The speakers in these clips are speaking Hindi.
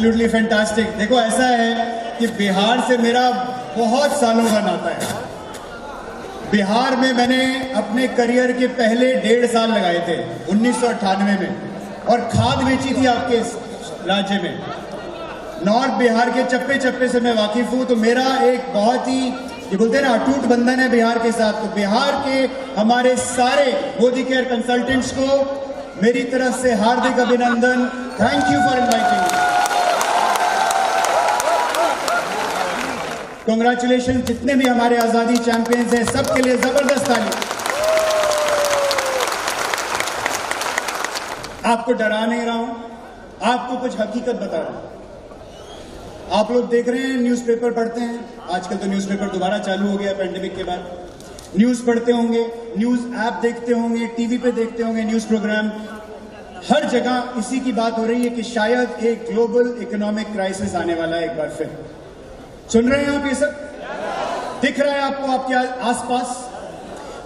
Absolutely fantastic. देखो ऐसा है कि बिहार से मेरा बहुत सालों का नाता है। बिहार में मैंने अपने करियर के पहले 1.5 साल लगाए थे 1998 में, और खाद बेची थी आपके राज्य में। नॉर्थ बिहार के चप्पे चप्पे से मैं वाकिफ हूं, तो मेरा एक बहुत ही, ये बोलते हैं ना, अटूट बंधन है बिहार के साथ। तो बिहार के हमारे सारे मोदी केयर कंसल्टेंट्स को मेरी तरफ से हार्दिक अभिनंदन। Thank you for inviting. Congratulation जितने भी हमारे आजादी चैंपियंस हैं, सबके लिए जबरदस्त ताली। आपको डरा नहीं रहा हूं, आपको कुछ हकीकत बता रहा हूं। आप लोग देख रहे हैं, न्यूज़पेपर पढ़ते हैं, आजकल तो न्यूज़पेपर दोबारा चालू हो गया पैंडेमिक के बाद। न्यूज़ पढ़ते होंगे, न्यूज़ ऐप देखते होंगे, टीवी पे देखते होंगे न्यूज़ प्रोग्राम। हर जगह इसी की बात हो रही है कि शायद एक ग्लोबल इकोनॉमिक क्राइसिस आने वाला है एक बार फिर। सुन रहे हैं आप ये सब? दिख रहा है आपको आपके आसपास?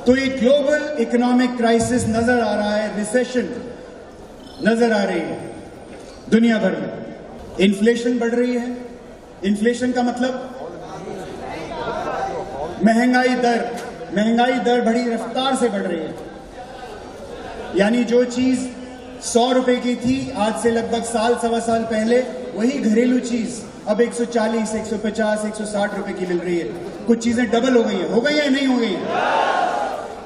तो ये ग्लोबल इकोनॉमिक क्राइसिस नजर आ रहा है, रिसेशन नजर आ रही है दुनिया भर में। इन्फ्लेशन बढ़ रही है। इन्फ्लेशन का मतलब महंगाई दर बड़ी रफ्तार से बढ़ रही है। यानी जो चीज 100 रुपए की थी आज से लगभग साल सवा साल पहले, वही घरेलू चीज अब 140, 150, 160 रुपए की मिल रही है। कुछ चीजें डबल हो गई है नहीं हो गई है।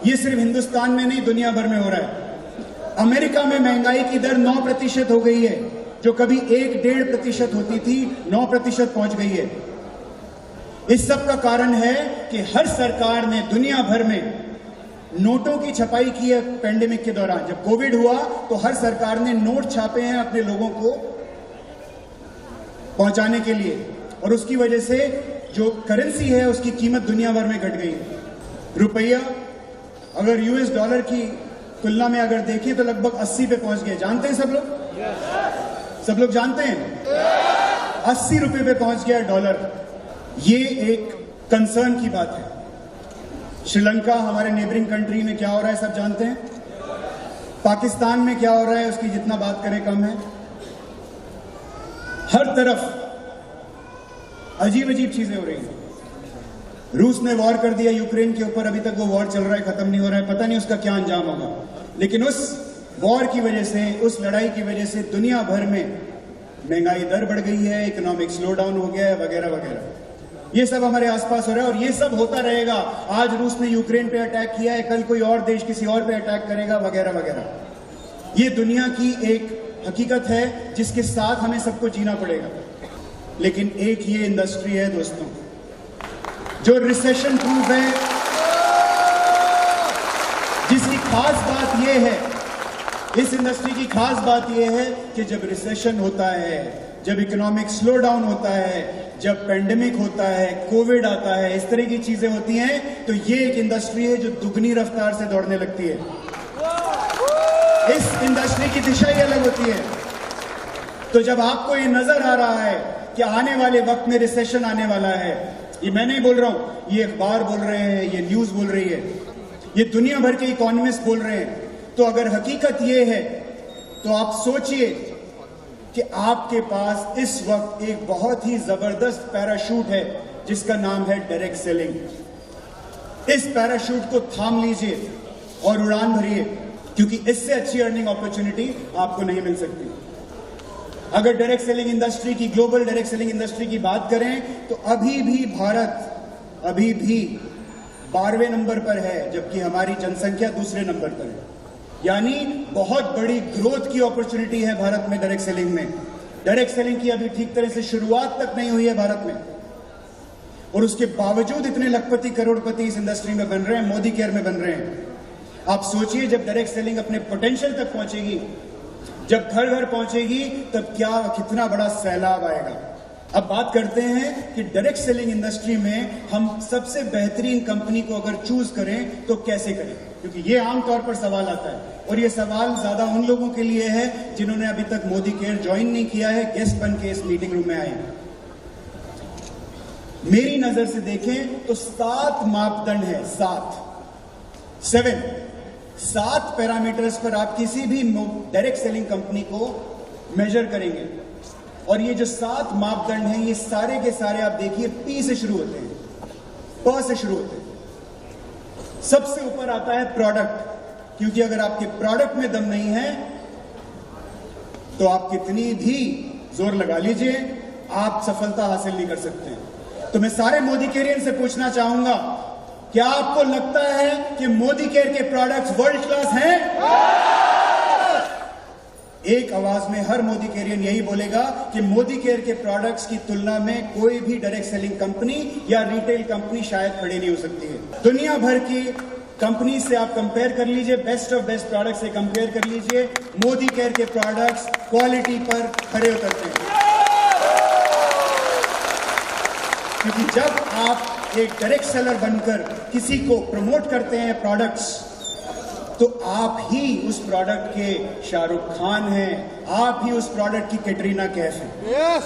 ये सिर्फ हिंदुस्तान में नहीं, दुनिया भर में हो रहा है। अमेरिका में महंगाई की दर 9% हो गई है, जो कभी 1-1.5% होती थी, 9% पहुंच गई है। इस सब का कारण है कि हर सरकार ने दुनिया भर में नोटों की छपाई की है। पैंडेमिक के दौरान जब कोविड हुआ तो हर सरकार ने नोट छापे हैं अपने लोगों को पहुंचाने के लिए, और उसकी वजह से जो करेंसी है उसकी कीमत दुनिया भर में घट गई है। रुपया अगर यूएस डॉलर की तुलना में अगर देखें तो लगभग 80 पे पहुंच गए। जानते हैं सब लोग? सब लोग जानते हैं 80 रुपए पे पहुंच गया डॉलर। ये एक कंसर्न की बात है। श्रीलंका, हमारे नेबरिंग कंट्री में क्या हो रहा है सब जानते हैं। पाकिस्तान में क्या हो रहा है उसकी जितना बात करें कम है। हर तरफ अजीब अजीब चीजें हो रही हैं। रूस ने वॉर कर दिया यूक्रेन के ऊपर, अभी तक वो वॉर चल रहा है, खत्म नहीं हो रहा है, पता नहीं उसका क्या अंजाम होगा। लेकिन उस वॉर की वजह से, उस लड़ाई की वजह से दुनिया भर में महंगाई दर बढ़ गई है, इकोनॉमिक स्लो डाउन हो गया है, वगैरह वगैरह। ये सब हमारे आसपास हो रहा है और ये सब होता रहेगा। आज रूस ने यूक्रेन पे अटैक किया है, कल कोई और देश किसी और पे अटैक करेगा, वगैरह वगैरह। ये दुनिया की एक हकीकत है जिसके साथ हमें सबको जीना पड़ेगा। लेकिन एक ये इंडस्ट्री है दोस्तों जो रिसेशन प्रूफ है, जिसकी खास बात यह है, इस इंडस्ट्री की खास बात यह है कि जब रिसेशन होता है, जब इकोनॉमिक स्लो डाउन होता है, जब पेंडेमिक होता है, कोविड आता है, इस तरह की चीजें होती हैं, तो ये एक इंडस्ट्री है जो दुगनी रफ्तार से दौड़ने लगती है। इस इंडस्ट्री की दिशा ही अलग होती है। तो जब आपको ये नजर आ रहा है कि आने वाले वक्त में रिसेशन आने वाला है, ये मैं नहीं बोल रहा हूं, ये अखबार बोल रहे हैं, ये न्यूज बोल रही है, ये दुनिया भर के इकोनॉमिस्ट बोल रहे हैं, तो अगर हकीकत ये है तो आप सोचिए कि आपके पास इस वक्त एक बहुत ही जबरदस्त पैराशूट है जिसका नाम है डायरेक्ट सेलिंग। इस पैराशूट को थाम लीजिए और उड़ान भरिए, क्योंकि इससे अच्छी अर्निंग अपॉर्चुनिटी आपको नहीं मिल सकती। अगर डायरेक्ट सेलिंग इंडस्ट्री की, ग्लोबल डायरेक्ट सेलिंग इंडस्ट्री की बात करें तो अभी भी भारत अभी भी 12वें नंबर पर है, जबकि हमारी जनसंख्या दूसरे नंबर पर है। यानी बहुत बड़ी ग्रोथ की अपॉर्चुनिटी है भारत में डायरेक्ट सेलिंग में। डायरेक्ट सेलिंग की अभी ठीक तरह से शुरुआत तक नहीं हुई है भारत में, और उसके बावजूद इतने लखपति करोड़पति इस इंडस्ट्री में बन रहे हैं, मोदी केयर में बन रहे हैं। आप सोचिए जब डायरेक्ट सेलिंग अपने पोटेंशियल तक पहुंचेगी, जब घर घर पहुंचेगी, तब क्या कितना बड़ा सैलाब आएगा। अब बात करते हैं कि डायरेक्ट सेलिंग इंडस्ट्री में हम सबसे बेहतरीन कंपनी को अगर चूज करें तो कैसे करें, क्योंकि ये आमतौर पर सवाल आता है, और ये सवाल ज्यादा उन लोगों के लिए है जिन्होंने अभी तक मोदी केयर ज्वाइन नहीं किया है, गेस्ट बन के इस मीटिंग रूम में आए हैं। मेरी नजर से देखें तो 7 मापदंड है, 7 पैरामीटर्स पर आप किसी भी डायरेक्ट सेलिंग कंपनी को मेजर करेंगे। और ये जो 7 मापदंड हैं, ये सारे के सारे आप देखिए पी से शुरू होते हैं, प से शुरू होते हैं। सबसे ऊपर आता है प्रोडक्ट, क्योंकि अगर आपके प्रोडक्ट में दम नहीं है तो आप कितनी भी जोर लगा लीजिए, आप सफलता हासिल नहीं कर सकते। तो मैं सारे मोदी केयरियन से पूछना चाहूंगा, क्या आपको लगता है कि मोदी केयर के प्रोडक्ट्स वर्ल्ड क्लास हैं? एक आवाज में हर मोदी केयरियन यही बोलेगा कि मोदी केयर के प्रोडक्ट्स की तुलना में कोई भी डायरेक्ट सेलिंग कंपनी या रिटेल कंपनी शायद खड़ी नहीं हो सकती है। दुनिया भर की कंपनी से आप कंपेयर कर लीजिए, बेस्ट ऑफ बेस्ट प्रोडक्ट से कंपेयर कर लीजिए, मोदी केयर के प्रोडक्ट्स क्वालिटी पर खरे उतरते हैं। क्योंकि जब आप एक डायरेक्ट सेलर बनकर किसी को प्रमोट करते हैं प्रोडक्ट्स, तो आप ही उस प्रोडक्ट के शाहरुख खान हैं, आप ही उस प्रोडक्ट की कैटरीना कैफ हैं। yes.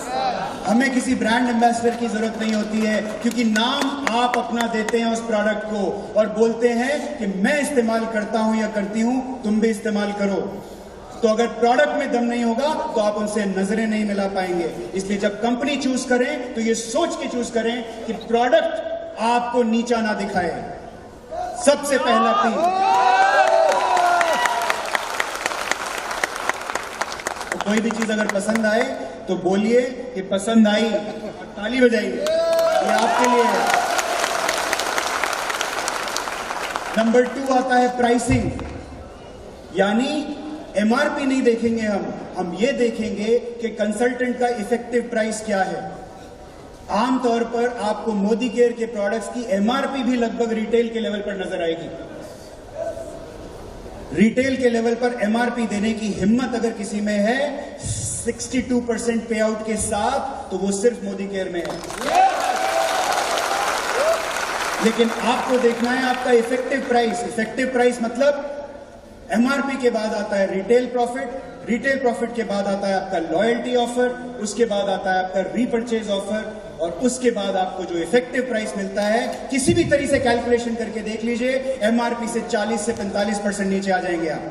हमें किसी ब्रांड एम्बेसडर की जरूरत नहीं होती है, क्योंकि नाम आप अपना देते हैं उस प्रोडक्ट को और बोलते हैं कि मैं इस्तेमाल करता हूं या करती हूं, तुम भी इस्तेमाल करो। तो अगर प्रोडक्ट में दम नहीं होगा तो आप उनसे नजरें नहीं मिला पाएंगे। इसलिए जब कंपनी चूज करें तो ये सोच के चूज करें कि प्रोडक्ट आपको नीचा ना दिखाए। सबसे पहला पी। कोई भी चीज अगर पसंद आए तो बोलिए कि पसंद आई, ताली बजाइए, ये आपके लिए है। नंबर 2 आता है प्राइसिंग, यानी एमआरपी नहीं देखेंगे हम ये देखेंगे कि कंसल्टेंट का इफेक्टिव प्राइस क्या है। आमतौर पर आपको मोदी केयर के प्रोडक्ट्स की एमआरपी भी लगभग रिटेल के लेवल पर नजर आएगी। रिटेल के लेवल पर एमआरपी देने की हिम्मत अगर किसी में है 62% पे आउट के साथ, तो वो सिर्फ मोदी केयर में है। लेकिन आपको देखना है आपका इफेक्टिव प्राइस। इफेक्टिव प्राइस मतलब एमआरपी के बाद आता है रिटेल प्रॉफिट, रिटेल प्रॉफिट के बाद आता है आपका लॉयल्टी ऑफर, उसके बाद आता है आपका रीपर्चेज ऑफर, और उसके बाद आपको जो इफेक्टिव प्राइस मिलता है, किसी भी तरीके से कैलकुलेशन करके देख लीजिए, एमआरपी से 40 से 45% नीचे आ जाएंगे आप।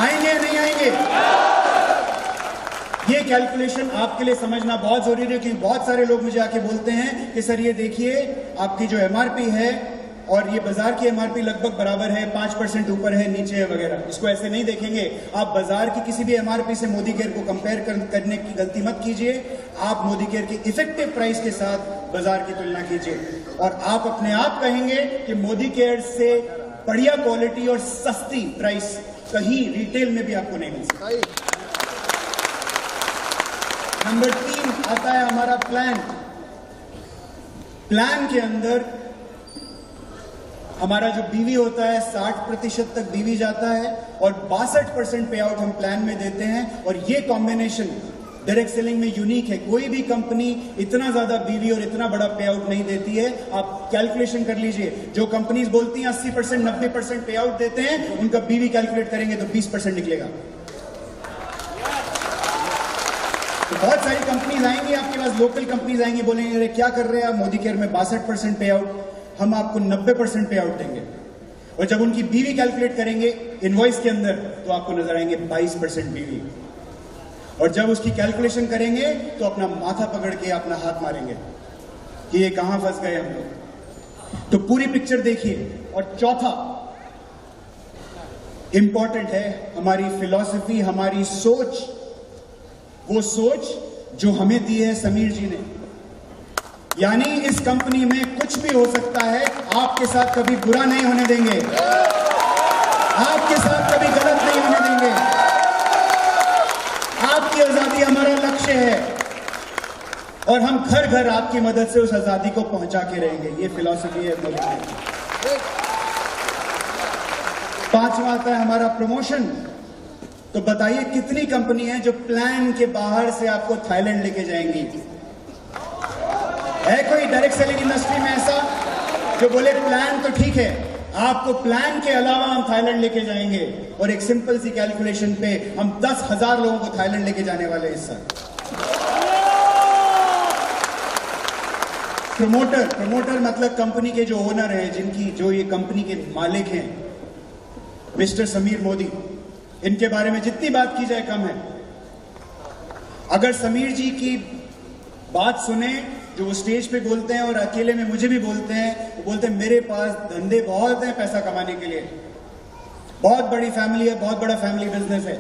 आएंगे नहीं आएंगे? ये कैलकुलेशन आपके लिए समझना बहुत जरूरी है, क्योंकि बहुत सारे लोग मुझे आके बोलते हैं कि सर ये देखिए आपकी जो एमआरपी है और ये बाजार की एमआरपी लगभग बराबर है, 5% ऊपर है, नीचे है वगैरह। इसको ऐसे नहीं देखेंगे। आप बाजार की किसी भी एमआरपी से मोदी केयर को कंपेयर करने की गलती मत कीजिए। आप मोदी केयर की इफेक्टिव प्राइस के साथ बाजार की तुलना कीजिए, और आप अपने आप कहेंगे कि मोदी केयर से बढ़िया क्वालिटी और सस्ती प्राइस कहीं रिटेल में भी आपको नहीं मिल सकती। नंबर 3 आता है हमारा प्लान। प्लान के अंदर हमारा जो बीवी होता है 60% तक बीवी जाता है और 62% पे आउट हम प्लान में देते हैं। और ये कॉम्बिनेशन डायरेक्ट सेलिंग में यूनिक है। कोई भी कंपनी इतना ज्यादा बीवी और इतना बड़ा पे आउट नहीं देती है। आप कैलकुलेशन कर लीजिए, जो कंपनीज बोलती हैं 80% 90% पे आउट देते हैं, उनका बीवी कैलकुलेट करेंगे तो 20% निकलेगा। तो बहुत सारी कंपनीज आएंगी आपके पास, लोकल कंपनीज आएंगी, बोलेंगे अरे क्या कर रहे हैं आप, मोदी केयर में 62% पे आउट, हम आपको 90% पे आउट देंगे। और जब उनकी बीवी कैलकुलेट करेंगे इनवॉइस के अंदर, तो आपको नजर आएंगे 22% बीवी। और जब उसकी कैलकुलेशन करेंगे तो अपना माथा पकड़ के अपना हाथ मारेंगे कि ये कहां फंस गए हम लोग। तो पूरी पिक्चर देखिए। और चौथा इंपॉर्टेंट है हमारी फिलॉसफी, हमारी सोच, वो सोच जो हमें दी है समीर जी ने। यानी इस कंपनी में कुछ भी हो सकता है, आपके साथ कभी बुरा नहीं होने देंगे, आपके साथ कभी गलत नहीं होने देंगे। आपकी आजादी हमारा लक्ष्य है और हम घर घर आपकी मदद से उस आजादी को पहुंचा के रहेंगे। ये फिलॉसफी है मोदी की। 5वां आता है हमारा प्रमोशन। तो बताइए कितनी कंपनी है जो प्लान के बाहर से आपको थाईलैंड लेके जाएंगी? है कोई डायरेक्ट सेलिंग इंडस्ट्री में ऐसा जो बोले प्लान तो ठीक है, आपको प्लान के अलावा हम थाईलैंड लेके जाएंगे? और एक सिंपल सी कैलकुलेशन पे हम 10,000 लोगों को थाईलैंड लेके जाने वाले हैं इस साल। प्रमोटर मतलब कंपनी के जो ओनर हैं, जिनकी जो ये कंपनी के मालिक हैं, मिस्टर समीर मोदी, इनके बारे में जितनी बात की जाए कम है। अगर समीर जी की बात सुने जो वो स्टेज पे बोलते हैं और अकेले में मुझे भी बोलते हैं, वो बोलते हैं मेरे पास धंधे बहुत हैं पैसा कमाने के लिए, बहुत बड़ी फैमिली है, बहुत बड़ा फैमिली बिजनेस है,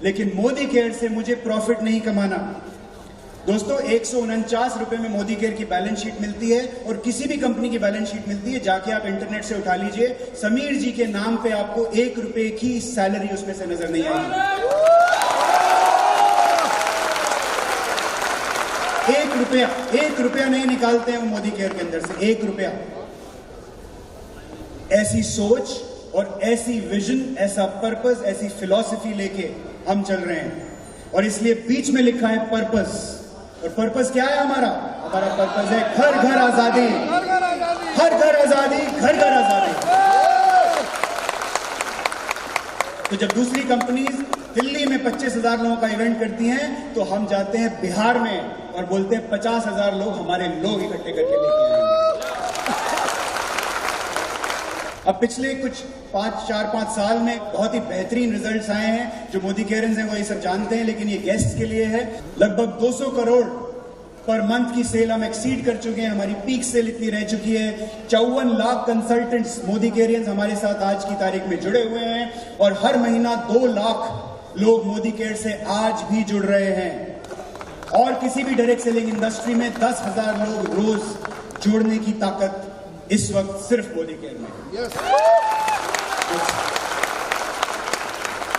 लेकिन मोदी केयर से मुझे प्रॉफिट नहीं कमाना। दोस्तों 149 रुपए में मोदी केयर की बैलेंस शीट मिलती है और किसी भी कंपनी की बैलेंस शीट मिलती है, जाके आप इंटरनेट से उठा लीजिए। समीर जी के नाम पे आपको 1 रुपए की सैलरी उसमें से नजर नहीं आएगी। 1 रुपया नहीं निकालते हैं वो मोदी केयर के अंदर से, 1 रुपया। ऐसी सोच और ऐसी विजन, ऐसा पर्पस, ऐसी फिलॉसफी लेके हम चल रहे हैं और इसलिए बीच में लिखा है पर्पस। और पर्पस क्या है हमारा? हमारा पर्पस है घर घर आजादी, हर घर आजादी, घर घर आजादी। तो जब दूसरी कंपनीज दिल्ली में 25,000 लोगों का इवेंट करती हैं तो हम जाते हैं बिहार में और बोलते हैं 50,000 लोग हमारे लोग इकट्ठे करके लेके आएंगे। अब पिछले कुछ 4-5 साल में बहुत ही बेहतरीन रिजल्ट्स आए हैं। जो मोदी केयर्स हैं वो ये सब जानते हैं, लेकिन ये गेस्ट के लिए है। लगभग 200 करोड़ पर मंथ की सेल हम एक्सीड कर चुके हैं। हमारी पीक सेल इतनी रह चुकी है। 54 लाख कंसल्टेंट्स मोदी केयर्स हमारे साथ आज की तारीख में जुड़े हुए हैं और हर महीना 2 लाख लोग मोदी केयर से आज भी जुड़ रहे हैं। और किसी भी डायरेक्ट सेलिंग इंडस्ट्री में 10,000 लोग रोज जोड़ने की ताकत इस वक्त सिर्फ मोदी केयर में।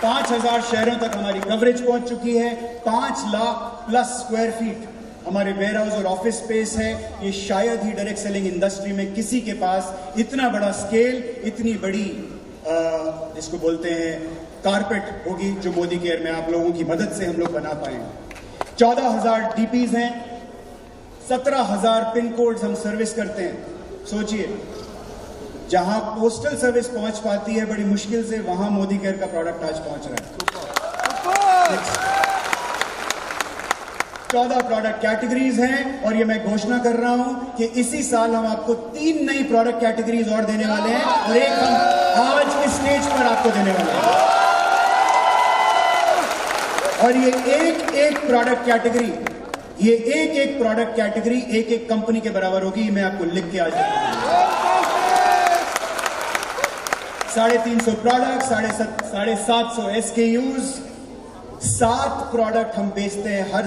5,000 शहरों तक हमारी कवरेज पहुंच चुकी है। 5 लाख प्लस स्क्वायर फीट हमारे वेयर हाउस और ऑफिस स्पेस है। ये शायद ही डायरेक्ट सेलिंग इंडस्ट्री में किसी के पास इतना बड़ा स्केल, इतनी बड़ी इसको बोलते हैं कारपेट होगी जो मोदी केयर में आप लोगों की मदद से हम लोग बना पाए। 14,000 डीपीज हैं, 17,000 पिन कोड्स हम सर्विस करते हैं। सोचिए, जहां पोस्टल सर्विस पहुंच पाती है बड़ी मुश्किल से, वहां मोदी केयर का प्रोडक्ट आज पहुंच रहा है। 14 प्रोडक्ट कैटेगरीज हैं और ये मैं घोषणा कर रहा हूं कि इसी साल हम आपको 3 नई प्रोडक्ट कैटेगरीज और देने वाले हैं और एक हम आज इस स्टेज पर आपको देने वाले हैं। और ये एक प्रोडक्ट कैटेगरी, ये एक प्रोडक्ट कैटेगरी एक कंपनी के बराबर होगी। मैं आपको लिख के आज 350 प्रोडक्ट, 750 SKUs, 7 प्रोडक्ट हम बेचते हैं हर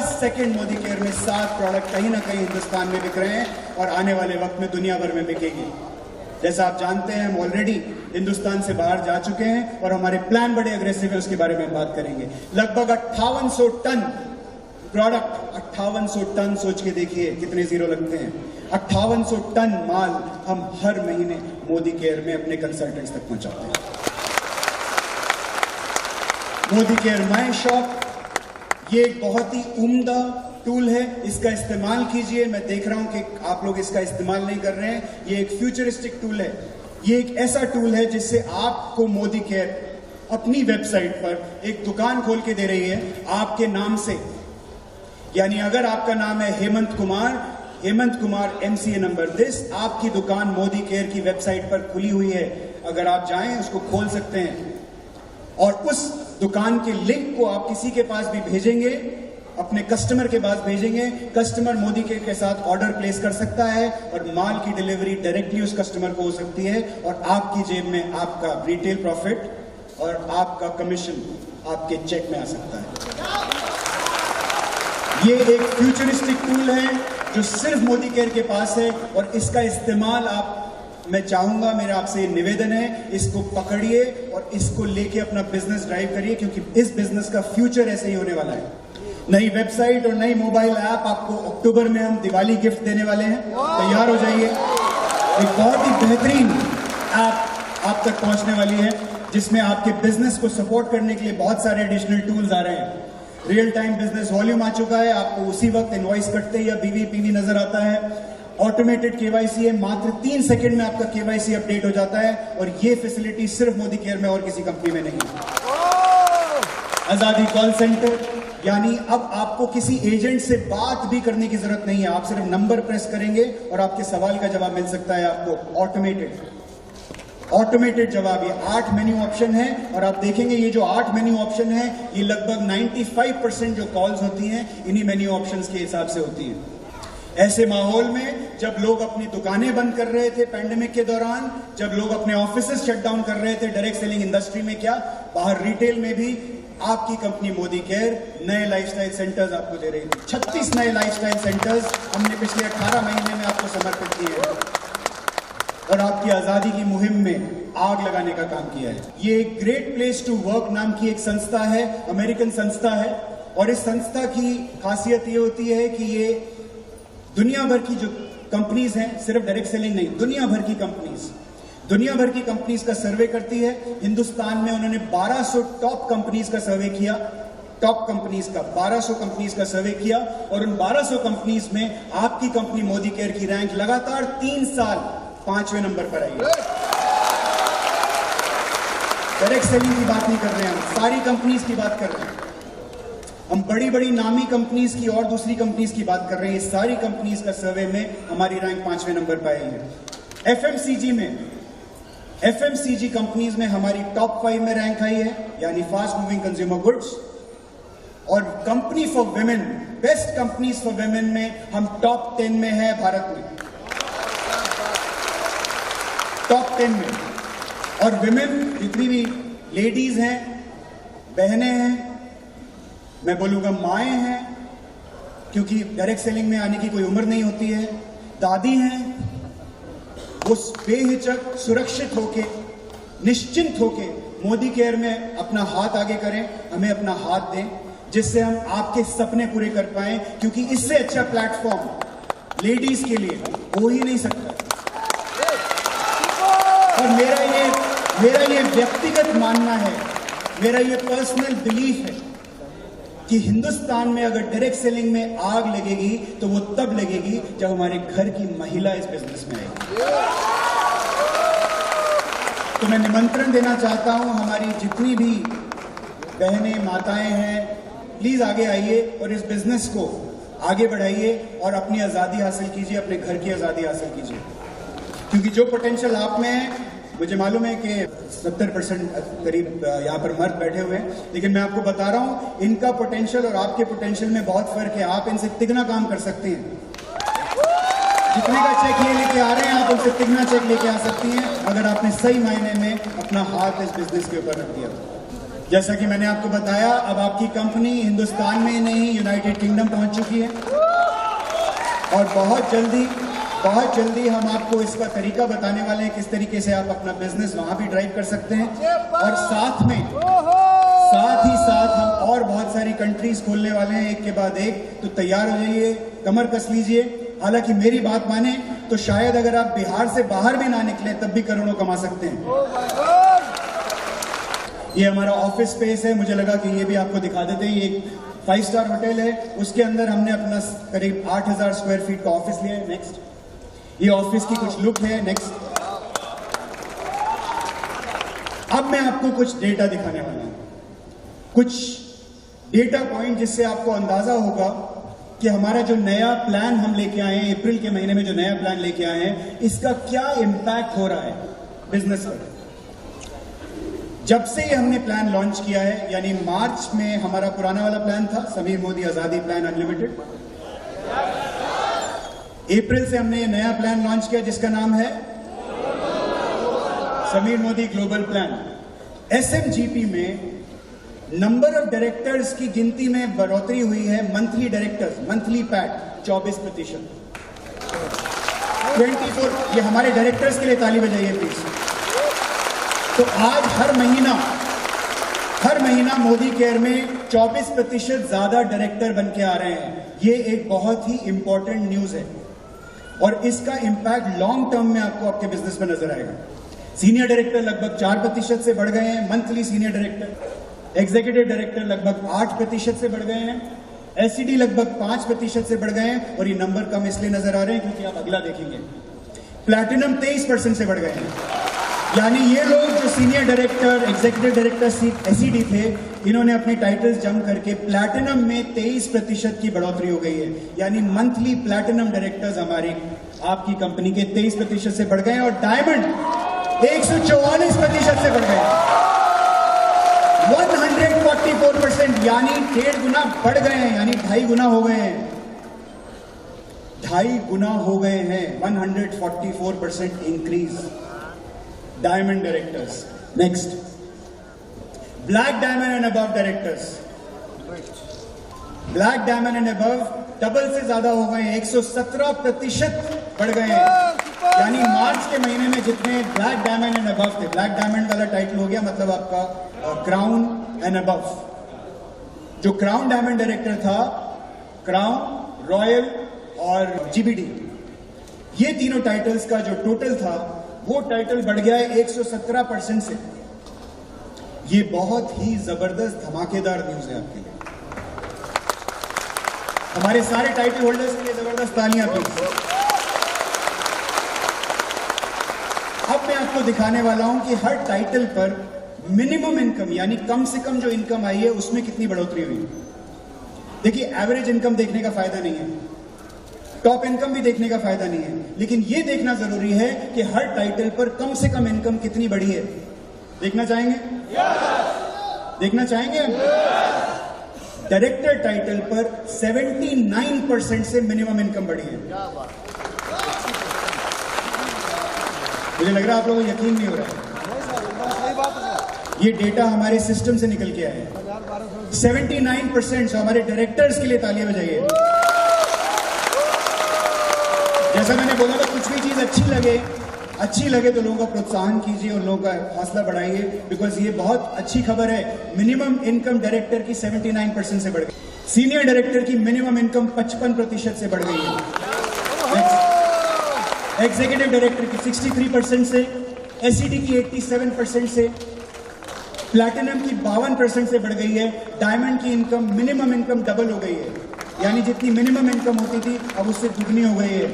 सेकंड मोदी केयर में 7 प्रोडक्ट कहीं ना कहीं हिंदुस्तान में बिक रहे हैं और आने वाले वक्त में दुनिया भर में बिकेंगे। जैसा आप जानते हैं, हम ऑलरेडी हिंदुस्तान से बाहर जा चुके हैं और हमारे प्लान बड़े अग्रेसिव है, उसके बारे में बात करेंगे। लगभग 5800 टन प्रोडक्ट, 5800 टन, सोच के देखिए कितने जीरो लगते हैं। 5800 टन माल हम हर महीने मोदी केयर में अपने कंसल्टेंट्स तक पहुंचाते हैं। मोदी केयर माई शॉप ये एक बहुत ही उम्दा टूल है, इसका इस्तेमाल कीजिए। मैं देख रहा हूं कि आप लोग इसका इस्तेमाल नहीं कर रहे हैं। ये एक फ्यूचरिस्टिक टूल है। ये एक ऐसा टूल है जिससे आपको मोदी केयर अपनी वेबसाइट पर एक दुकान खोल के दे रही है आपके नाम से। यानी अगर आपका नाम है Hemant Kumar MCA number this, आपकी दुकान मोदी केयर की वेबसाइट पर खुली हुई है। अगर आप जाएं उसको खोल सकते हैं और उस दुकान के लिंक को आप किसी के पास भी भेजेंगे, अपने कस्टमर के पास भेजेंगे। कस्टमर मोदी केयर के साथ ऑर्डर प्लेस कर सकता है और माल की डिलीवरी डायरेक्टली उस कस्टमर को हो सकती है और आपकी जेब में आपका रिटेल प्रॉफिट और आपका कमीशन आपके चेक में आ सकता है। ये एक फ्यूचरिस्टिक टूल है जो सिर्फ मोदी केयर के पास है और इसका इस्तेमाल मैं चाहूंगा, मेरा आपसे निवेदन है, इसको पकड़िए और इसको लेके अपना बिजनेस ड्राइव करिए, क्योंकि इस बिजनेस का फ्यूचर ऐसे ही होने वाला है। नई वेबसाइट और नई मोबाइल ऐप आपको अक्टूबर में हम दिवाली गिफ्ट देने वाले हैं, तैयार हो जाइए। एक बहुत ही बेहतरीन ऐप आप तक पहुंचने वाली है जिसमें आपके बिजनेस को सपोर्ट करने के लिए बहुत सारे एडिशनल टूल्स आ रहे हैं। रियल टाइम बिजनेस वॉल्यूम आ चुका है, आपको उसी वक्त इनवॉइस कटते या BVPV नजर आता है। ऑटोमेटेड KYC है, मात्र 3 सेकंड में आपका KYC अपडेट हो जाता है और ये फैसिलिटी सिर्फ मोदी केयर में और किसी कंपनी में नहीं है। आजादी कॉल सेंटर, यानी अब आपको किसी एजेंट से बात भी करने की जरूरत नहीं है, आप सिर्फ नंबर प्रेस करेंगे और आपके सवाल का जवाब मिल सकता है आपको ऑटोमेटेड। ऑटोमेटेड जवाब। ये 8 मेन्यू ऑप्शन है और आप देखेंगे ये जो 8 मेन्यू ऑप्शन है ये लगभग 95% जो कॉल्स होती हैं इन्हीं मेन्यू ऑप्शंस के हिसाब से होती हैं। ऐसे माहौल में जब लोग अपनी दुकानें बंद कर रहे थे पैंडेमिक के दौरान, जब लोग अपने ऑफिसेस शट डाउन कर रहे थे डायरेक्ट सेलिंग इंडस्ट्री में, क्या बाहर रिटेल में भी आपकी कंपनी मोदी केयर नए लाइफस्टाइल सेंटर्स आपको दे रही थी। 36 नए लाइफस्टाइल सेंटर्स हमने पिछले 18 महीने में आपको समर्पित किए हैं और आपकी आजादी की मुहिम में आग लगाने का काम किया है। ये एक ग्रेट प्लेस टू वर्क नाम की एक संस्था है, अमेरिकन संस्था है, और इस संस्था की खासियत ये होती है कि ये दुनिया भर की जो कंपनीज हैं, सिर्फ डायरेक्ट सेलिंग नहीं, दुनिया भर की कंपनीज का सर्वे करती है। हिंदुस्तान में उन्होंने 1200 टॉप कंपनीज का सर्वे किया, टॉप कंपनीज का 1200 कंपनीज का सर्वे किया और उन 1200 कंपनीज में आपकी कंपनी मोदी केयर की रैंक लगातार 3 साल 5वें नंबर पर आई है। डायरेक्ट सेलिंग की बात नहीं कर रहे हैं, हम सारी कंपनीज की बात कर रहे हैं। हम बड़ी बड़ी नामी कंपनीज की और दूसरी कंपनीज की बात कर रहे हैं। ये सारी कंपनीज का सर्वे में हमारी रैंक 5वें नंबर पर आई है। एफएमसीजी कंपनीज में हमारी टॉप 5 में रैंक आई है, यानी फास्ट मूविंग कंज्यूमर गुड्स। और company for women, best companies for women में हम टॉप 10 में है भारत में, टॉप 10 में। और विमेन जितनी भी लेडीज हैं, बहनें हैं, मैं बोलूंगा माएँ हैं, क्योंकि डायरेक्ट सेलिंग में आने की कोई उम्र नहीं होती है, दादी हैं, वो बेहिचक सुरक्षित होके, निश्चिंत होके मोदी केयर में अपना हाथ आगे करें, हमें अपना हाथ दें, जिससे हम आपके सपने पूरे कर पाएं, क्योंकि इससे अच्छा प्लेटफॉर्म लेडीज के लिए हो ही नहीं सकता। और मेरा ये व्यक्तिगत मानना है, मेरा ये पर्सनल बिलीफ है कि हिंदुस्तान में अगर डायरेक्ट सेलिंग में आग लगेगी तो वो तब लगेगी जब हमारे घर की महिला इस बिजनेस में आएगी। तो मैं निमंत्रण देना चाहता हूं, हमारी जितनी भी बहनें माताएं हैं, प्लीज आगे आइए और इस बिजनेस को आगे बढ़ाइए और अपनी आजादी हासिल कीजिए, अपने घर की आजादी हासिल कीजिए। क्योंकि जो पोटेंशियल आप में है, मुझे मालूम है कि 70% करीब यहाँ पर मर्द बैठे हुए हैं, लेकिन मैं आपको बता रहा हूँ इनका पोटेंशियल और आपके पोटेंशियल में बहुत फर्क है। आप इनसे तिगना काम कर सकते हैं। जितने का चेक ये लेके आ रहे हैं, आप उनसे तिगना चेक लेके आ सकती हैं अगर आपने सही मायने में अपना हाथ इस बिजनेस के ऊपर रख दिया। जैसा कि मैंने आपको बताया, अब आपकी कंपनी हिंदुस्तान में नहीं, यूनाइटेड किंगडम पहुंच चुकी है और बहुत जल्दी हम आपको इसका तरीका बताने वाले हैं, किस तरीके से आप अपना बिजनेस वहां भी ड्राइव कर सकते हैं। और साथ ही साथ हम और बहुत सारी कंट्रीज खोलने वाले हैं, एक के बाद एक। तो तैयार हो जाइए, कमर कस लीजिए। हालांकि मेरी बात माने तो शायद अगर आप बिहार से बाहर भी ना निकले तब भी करोड़ों कमा सकते हैं। ये हमारा ऑफिस स्पेस है, मुझे लगा कि ये भी आपको दिखा देते हैं। ये एक 5 स्टार होटल है, उसके अंदर हमने अपना करीब 8000 स्क्वायर फीट का ऑफिस लिया है। नेक्स्ट, ये ऑफिस की कुछ लुक है। नेक्स्ट, अब मैं आपको कुछ डेटा दिखाने वाला हूं, कुछ डेटा पॉइंट जिससे आपको अंदाजा होगा कि हमारा जो नया प्लान हम लेके आए हैं, अप्रैल के महीने में जो नया प्लान लेके आए हैं, इसका क्या इंपैक्ट हो रहा है बिजनेस पर। जब से हमने प्लान लॉन्च किया है, यानी मार्च में हमारा पुराना वाला प्लान था, समीर मोदी आजादी प्लान अनलिमिटेड। अप्रैल से हमने ये नया प्लान लॉन्च किया जिसका नाम है समीर मोदी ग्लोबल प्लान। एसएमजीपी में नंबर ऑफ डायरेक्टर्स की गिनती में बढ़ोतरी हुई है। Monthly directors, monthly PAT 24%। 24, ये हमारे डायरेक्टर्स के लिए ताली बजाइए प्लीज। तो आज हर महीना मोदी केयर में 24% ज्यादा डायरेक्टर बन के आ रहे हैं। ये एक बहुत ही इंपॉर्टेंट न्यूज है और इसका इंपैक्ट लॉन्ग टर्म में आपको आपके बिजनेस में नजर आएगा। सीनियर डायरेक्टर लगभग 4% से बढ़ गए हैं। Monthly senior director, executive director लगभग 8% से बढ़ गए हैं। एससीडी लगभग 5% से बढ़ गए हैं। और ये नंबर कम इसलिए नजर आ रहे हैं क्योंकि आप अगला देखेंगे, प्लैटिनम 23% से बढ़ गए हैं। यानी ये लोग जो senior director, executive director, SCD थे, इन्होंने अपने टाइटल्स जंप करके प्लैटिनम में 23% की बढ़ोतरी हो गई है। यानी मंथली प्लैटिनम डायरेक्टर्स हमारी आपकी कंपनी के 23% से बढ़ गए हैं। और 144% से बढ़ गए, 144%, यानी 1.5 गुना बढ़ गए हैं, यानी 2.5 गुना हो गए हैं, 2.5 गुना हो गए हैं। 144% increase diamond directors. Next, black diamond and above directors, black diamond and above double से ज्यादा हो गए, 117% बढ़ गए हैं। यानी मार्च के महीने में जितने ब्लैक डायमंड एंड अबव थे, ब्लैक डायमंड वाला टाइटल हो गया मतलब आपका क्राउन एंड अबव। जो क्राउन डायमंड डायरेक्टर था, क्राउन, रॉयल और जीबीडी, ये तीनों टाइटल्स का जो टोटल था वो टाइटल बढ़ गया है 117% से। ये बहुत ही जबरदस्त धमाकेदार न्यूज है आपके लिए। हमारे सारे टाइटल होल्डर्स के लिए जबरदस्त तालियां प्लीज। अब मैं आपको दिखाने वाला हूं कि हर टाइटल पर मिनिमम इनकम यानी कम से कम जो इनकम आई है उसमें कितनी बढ़ोतरी हुई। देखिए, एवरेज इनकम देखने का फायदा नहीं है, टॉप इनकम भी देखने का फायदा नहीं है, लेकिन यह देखना जरूरी है कि हर टाइटल पर कम से कम इनकम कितनी बढ़ी है। देखना चाहेंगे? देखना चाहेंगे हम? डायरेक्टर टाइटल पर 79% से मिनिमम इनकम बढ़ी है। मुझे लग रहा है आप लोगों को यकीन नहीं हो रहा है। ये डेटा हमारे सिस्टम से निकल के आया है। 79%। सो हमारे डायरेक्टर्स के लिए तालियां बजाइए। जैसा मैंने बोला था, कुछ भी चीज अच्छी लगे तो लोगों का प्रोत्साहन कीजिए और लोगों का हौसला बढ़ाइए, बिकॉज ये बहुत अच्छी खबर है। मिनिमम इनकम डायरेक्टर की 79% से बढ़ गई, सीनियर डायरेक्टर की मिनिमम इनकम 55% से बढ़ गई है, एग्जीक्यूटिव डायरेक्टर की 63% से, एसईडी की 87% से, प्लैटिनम की 52% से बढ़ गई है। डायमंड की इनकम, मिनिमम इनकम डबल हो गई है, यानी जितनी मिनिमम इनकम होती थी अब उससे दुगनी हो गई है।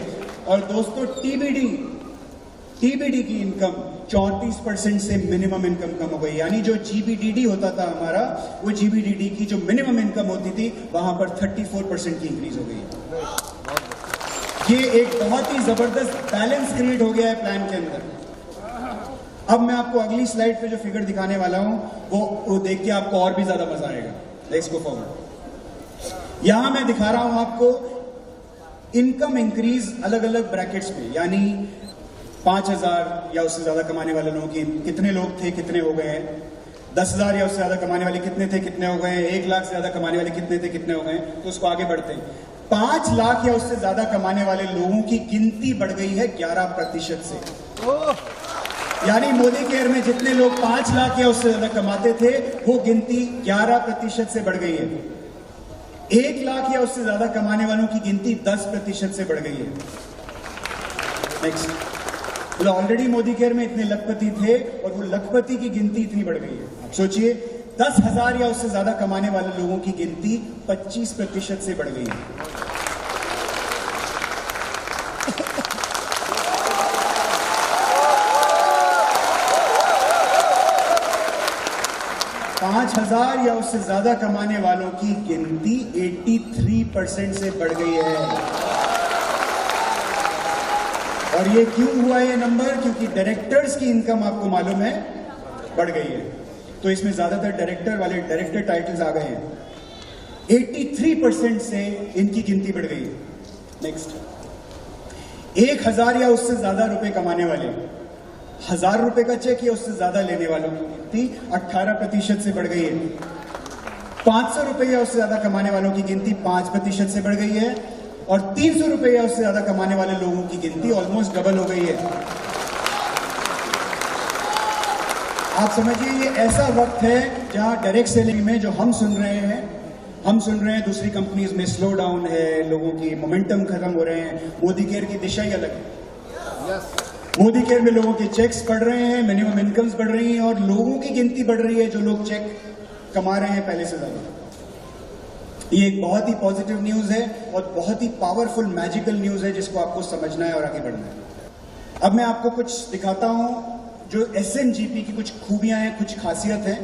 और दोस्तों, टीबीडी की इनकम 34% से मिनिमम इनकम कम हो गई, यानी जो जीबीडीडी होता था हमारा, वो जीबीडीडी की जो मिनिमम इनकम होती थी वहां पर 34% की इंक्रीज हो गई है। ये एक बहुत ही जबरदस्त बैलेंस क्रिएट हो गया है प्लान के अंदर। अब मैं आपको अगली स्लाइड पे जो फिगर दिखाने वाला हूं वो देख के आपको और भी ज्यादा मजा आएगा। Let's go forward. यहां मैं दिखा रहा हूं आपको इनकम इंक्रीज अलग अलग ब्रैकेट्स में, यानी 5,000 या उससे ज्यादा कमाने वाले लोगों की कितने लोग थे, कितने हो गए हैं, 10,000 या उससे ज्यादा कमाने वाले कितने थे, कितने हो गए हैं, 1 लाख से ज्यादा कमाने वाले कितने थे, कितने हो गए हैं। तो उसको आगे बढ़ते हैं। 5 लाख या उससे ज्यादा कमाने वाले लोगों की गिनती बढ़ गई है 11% से, यानी मोदी केयर में जितने लोग 5 लाख या उससे ज्यादा कमाते थे वो गिनती 11% से बढ़ गई है। 1 लाख या उससे ज्यादा कमाने वालों की गिनती 10% से बढ़ गई है। नेक्स्ट, तो ऑलरेडी मोदी केयर में इतने लखपति थे और वो लखपति की गिनती इतनी बढ़ गई है। आप सोचिए, 10,000 या उससे ज्यादा कमाने वाले लोगों की गिनती 25% से बढ़ गई है। $5,000 या उससे ज्यादा कमाने वालों की गिनती 83% से बढ़ गई है। और ये क्यों हुआ ये नंबर? क्योंकि डायरेक्टर्स की इनकम आपको मालूम है बढ़ गई है, तो इसमें ज्यादातर डायरेक्टर टाइटल्स आ गए हैं। 83% से इनकी गिनती बढ़ गई है। नेक्स्ट, 1,000 या उससे ज्यादा रुपए कमाने वाले, 1,000 रुपए का चेक या उससे ज्यादा लेने वालों की गिनती 18% से बढ़ गई है। 500 रुपए या उससे ज्यादा कमाने वालों की गिनती 5% से बढ़ गई है। और 300 रुपए या उससे ज्यादा कमाने वाले लोगों की गिनती ऑलमोस्ट डबल हो गई है। आप समझिए, ये ऐसा वक्त है जहां डायरेक्ट सेलिंग में जो हम सुन रहे हैं दूसरी कंपनीज में स्लो डाउन है, लोगों की मोमेंटम खत्म हो रहे हैं। मोदी केयर की दिशा ही अलग है। मोदी केयर में लोगों के चेक्स बढ़ रहे हैं, मिनिमम इनकम्स बढ़ रही हैं और लोगों की गिनती बढ़ रही है जो लोग चेक कमा रहे हैं पहले से ज्यादा। ये एक बहुत ही पॉजिटिव न्यूज है और बहुत ही पावरफुल मैजिकल न्यूज है जिसको आपको समझना है और आगे बढ़ना है। अब मैं आपको कुछ दिखाता हूं जो एसएमजीपी की कुछ खूबियां हैं, कुछ खासियत है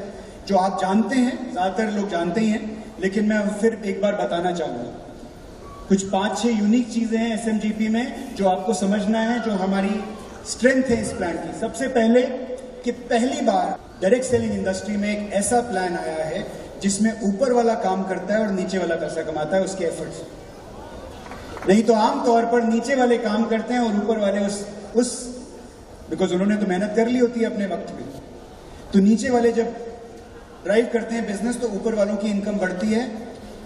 जो आप जानते हैं, ज्यादातर लोग जानते ही हैं, लेकिन मैं फिर एक बार बताना चाहूंगा। कुछ 5-6 यूनिक चीजें हैं एसएमजीपी में जो आपको समझना है, जो हमारी स्ट्रेंथ है इस प्लान की। सबसे पहले कि पहली बार डायरेक्ट सेलिंग इंडस्ट्री में एक ऐसा प्लान आया है जिसमें ऊपर वाला काम करता है और नीचे वाला पैसा कमाता है उसके एफर्ट्स। नहीं तो आमतौर पर नीचे वाले काम करते हैं और ऊपर वाले उस बिकॉज उन्होंने तो मेहनत कर ली होती है अपने वक्त में, तो नीचे वाले जब ड्राइव करते हैं बिजनेस तो ऊपर वालों की इनकम बढ़ती है।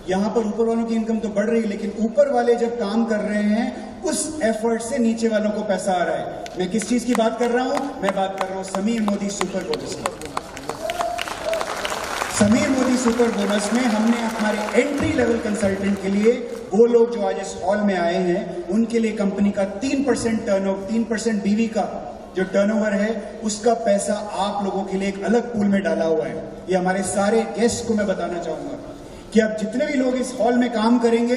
यहां पर ऊपर वालों की इनकम तो बढ़ रही है, लेकिन ऊपर वाले जब काम कर रहे हैं उस एफर्ट से नीचे वालों को पैसा आ रहा है। मैं किस चीज की बात कर रहा हूं? मैं बात कर रहा हूं समीर मोदी सुपर बोनस की। समीर मोदी सुपर बोनस में हमने हमारे एंट्री लेवल कंसल्टेंट के लिए, वो लोग जो आज इस हॉल में आए हैं, उनके लिए कंपनी का 3% टर्नओवर, 3% बीवी का जो टर्नओवर है उसका पैसा आप लोगों के लिए एक अलग पूल में डाला हुआ है। ये हमारे सारे गेस्ट को मैं बताना चाहूंगा कि अब जितने भी लोग इस हॉल में काम करेंगे,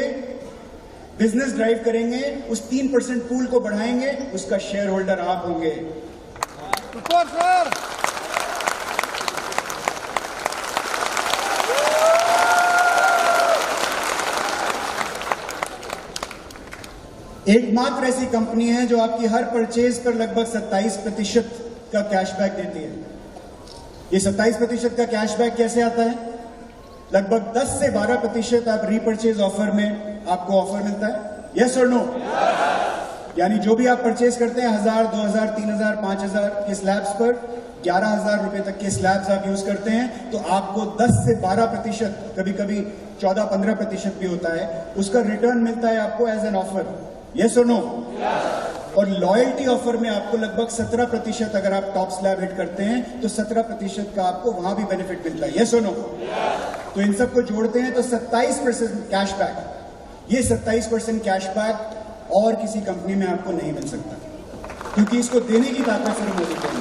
बिजनेस ड्राइव करेंगे, उस 3% पूल को बढ़ाएंगे, उसका शेयर होल्डर आप होंगे। एकमात्र ऐसी कंपनी है जो आपकी हर परचेज पर लगभग 27% का कैशबैक देती है। ये 27% का कैशबैक कैसे आता है? लगभग 10 से 12% आप रीपरचेज ऑफर में आपको ऑफर मिलता है। यस और नो? यानी जो भी आप परचेज करते हैं 1000, 2000, 3000, 5000 के स्लैब्स पर, 11,000 रुपए तक के स्लैब्स आप यूज करते हैं तो आपको 10 से 12%, कभी कभी 14-15% भी होता है, उसका रिटर्न मिलता है आपको एज एन ऑफर। यस और नो? और लॉयल्टी ऑफर में आपको लगभग 17%, अगर आप टॉप स्लैब हिट करते हैं तो 17% का आपको वहां भी बेनिफिट मिलता है। यस और नो? तो इन सबको जोड़ते हैं तो 27% कैशबैक। ये 27% कैशबैक और किसी कंपनी में आपको नहीं मिल सकता, क्योंकि इसको देने की ताकत सिर्फ मोदी को है।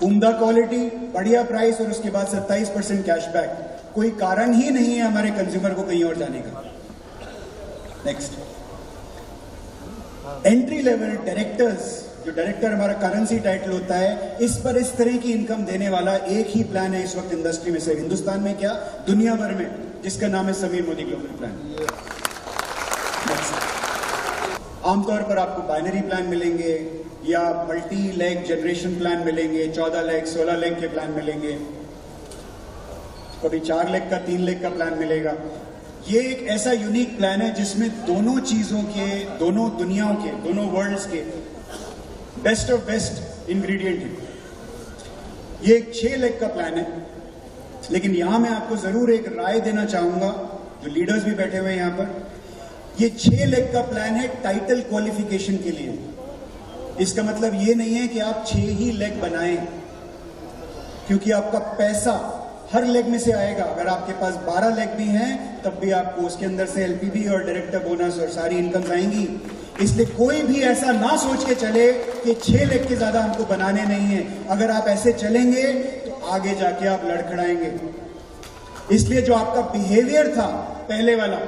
उम्दा क्वालिटी, बढ़िया प्राइस और उसके बाद 27% कैशबैक। कोई कारण ही नहीं है हमारे कंज्यूमर को कहीं और जाने का। नेक्स्ट, एंट्री लेवल डायरेक्टर्स, जो डायरेक्टर हमारा करेंसी टाइटल होता है, इस पर इस तरह की इनकम देने वाला एक ही प्लान है इस वक्त इंडस्ट्री में से, हिंदुस्तान में क्या दुनिया भर में, जिसका नाम है समीर मोदी ग्लोबल प्लान। आमतौर पर आपको बाइनरी प्लान मिलेंगे या मल्टी लेग जनरेशन प्लान मिलेंगे, 14 लेग 16 लेग के प्लान मिलेंगे, कभी 4 लेग का 3 लेग का प्लान मिलेगा। ये एक ऐसा यूनिक प्लान है जिसमें दोनों चीजों के, दोनों दुनियाओं के, दोनों वर्ल्ड्स के बेस्ट ऑफ बेस्ट इंग्रेडिएंट है। ये एक 6 लेग का प्लान है, लेकिन यहां मैं आपको जरूर एक राय देना चाहूंगा, जो लीडर्स भी बैठे हुए हैं यहां पर। ये 6 लेग का प्लान है टाइटल क्वालिफिकेशन के लिए। इसका मतलब ये नहीं है कि आप 6 ही लेग बनाएं, क्योंकि आपका पैसा हर लेग में से आएगा। अगर आपके पास 12 लेग भी हैं तब भी आपको उसके अंदर से एलपीबी और डायरेक्टर बोनस और सारी इनकम आएंगी। इसलिए कोई भी ऐसा ना सोच के चले कि 6 लेग के ज्यादा हमको बनाने नहीं है। अगर आप ऐसे चलेंगे तो आगे जाके आप लड़खड़ाएंगे। इसलिए जो आपका बिहेवियर था पहले वाला,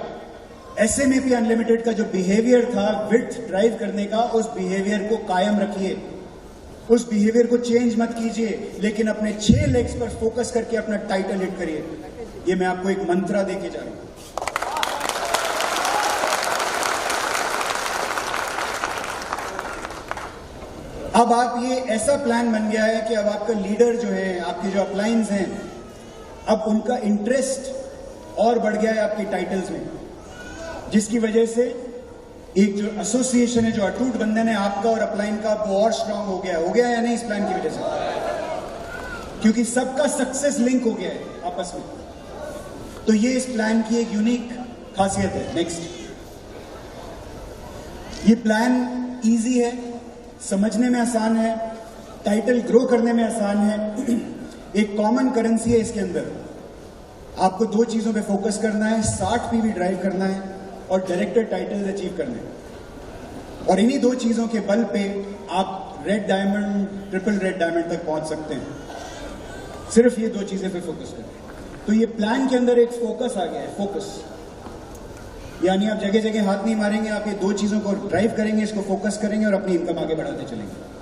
एसएमएपी अनलिमिटेड का जो बिहेवियर था विड्थ ड्राइव करने का, उस बिहेवियर को कायम रखिए, उस बिहेवियर को चेंज मत कीजिए, लेकिन अपने 6 लेग्स पर फोकस करके अपना टाइटल हिट करिए। ये मैं आपको एक मंत्रा देके जा रहा हूं। अब आप, ये ऐसा प्लान बन गया है कि अब आपका लीडर जो है, आपके जो अपलाइंस हैं, अब उनका इंटरेस्ट और बढ़ गया है आपकी टाइटल्स में, जिसकी वजह से एक जो एसोसिएशन है, जो अटूट बंधन है आपका और अपलाइन का, वो और स्ट्रांग हो गया या नहीं इस प्लान की वजह से? क्योंकि सबका सक्सेस लिंक हो गया है आपस में। तो ये इस प्लान की एक यूनिक खासियत है। नेक्स्ट, ये प्लान इजी है, समझने में आसान है, टाइटल ग्रो करने में आसान है। एक कॉमन करेंसी है इसके अंदर। आपको 2 चीजों पे फोकस करना है, 60 पीवी ड्राइव करना है और डायरेक्टर टाइटल्स अचीव करने हैं। और इन्हीं 2 चीजों के बल पे आप red diamond, triple red diamond तक पहुंच सकते हैं, सिर्फ ये 2 चीजें पे फोकस करें। तो ये प्लान के अंदर एक फोकस आ गया है, फोकस, यानी आप जगह जगह हाथ नहीं मारेंगे, आप ये 2 चीजों को ड्राइव करेंगे, इसको फोकस करेंगे और अपनी इनकम आगे बढ़ाते चलेंगे।